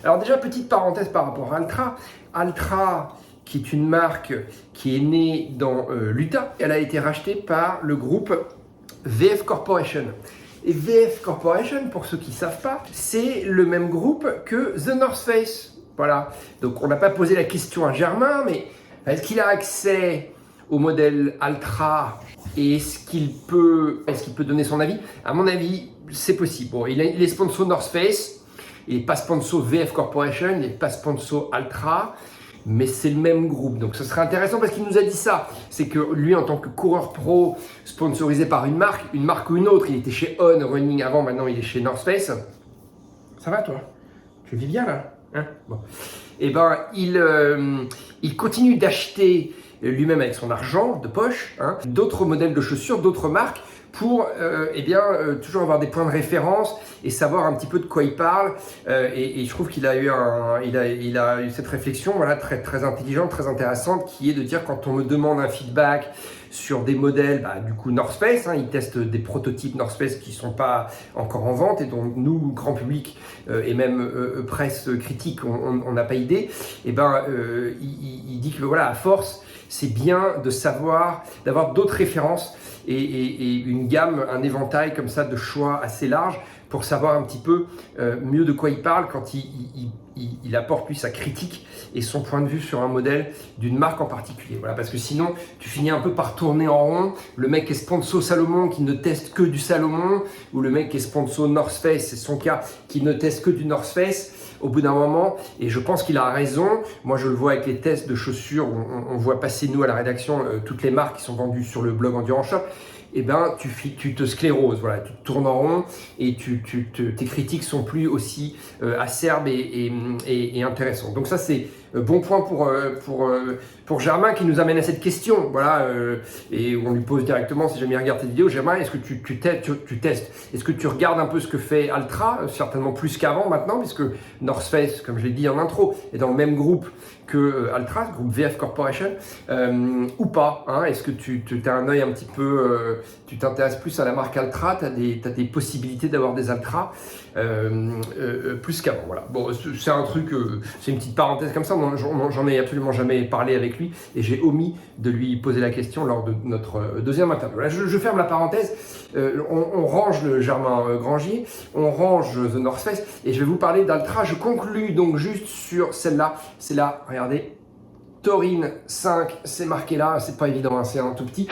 Alors déjà, petite parenthèse par rapport à Altra. Altra, qui est une marque qui est née dans l'Utah, elle a été rachetée par le groupe VF Corporation. Et VF Corporation, pour ceux qui ne savent pas, c'est le même groupe que The North Face. Voilà. Donc on n'a pas posé la question à Germain, mais est-ce qu'il a accès au modèle Altra et est-ce qu'il peut donner son avis? À mon avis, c'est possible. Bon, il est sponsor North Face. Il n'est pas sponsor VF Corporation, il n'est pas sponsor Altra, mais c'est le même groupe. Donc ce serait intéressant parce qu'il nous a dit ça. C'est que lui, en tant que coureur pro, sponsorisé par une marque ou une autre, il était chez On Running avant, maintenant il est chez North Face. Ça va toi? Tu vis bien là, hein? Bon. Et ben, il continue d'acheter lui-même avec son argent de poche, hein, d'autres modèles de chaussures, d'autres marques, pour toujours avoir des points de référence et savoir un petit peu de quoi il parle. Et je trouve qu'il a eu cette réflexion, voilà, très, très intelligente, très intéressante, qui est de dire, quand on me demande un feedback sur des modèles, du coup North Face, hein, il teste des prototypes North Face qui ne sont pas encore en vente et dont nous, grand public et même presse critique, on n'a pas idée. Et il dit que voilà, à force, c'est bien de savoir, d'avoir d'autres références et une gamme, un éventail comme ça de choix assez large pour savoir un petit peu mieux de quoi il parle quand il apporte lui sa critique et son point de vue sur un modèle d'une marque en particulier. Voilà, parce que sinon, tu finis un peu par tourner en rond. Le mec qui est sponsor Salomon qui ne teste que du Salomon, ou le mec qui est sponsor North Face, c'est son cas, qui ne teste que du North Face. Au bout d'un moment, et je pense qu'il a raison, moi je le vois avec les tests de chaussures, on voit passer nous à la rédaction toutes les marques qui sont vendues sur le blog Endurance Shop, et tu te scléroses, voilà, tu te tournes en rond et tes critiques sont plus aussi acerbes et intéressantes. Donc ça c'est bon point pour Germain qui nous amène à cette question, voilà, et on lui pose directement, si jamais il regarde tes vidéos, Germain, est-ce que tu testes, est-ce que tu regardes un peu ce que fait Altra, certainement plus qu'avant maintenant, puisque North Face, comme je l'ai dit en intro, est dans le même groupe que Altra, le groupe VF Corporation, ou pas, hein, est-ce que tu as un œil un petit peu, tu t'intéresses plus à la marque Altra, tu as des possibilités d'avoir des Altra plus qu'avant, voilà. Bon, c'est un truc, c'est une petite parenthèse comme ça, j'en ai absolument jamais parlé avec lui et j'ai omis de lui poser la question lors de notre deuxième interview. Voilà, je ferme la parenthèse, on range le Germain Grangier, on range The North Face et je vais vous parler d'Altra. Je conclus donc juste sur celle-là, c'est là, regardez, Taurine 5, c'est marqué là, c'est pas évident, hein, c'est un tout petit.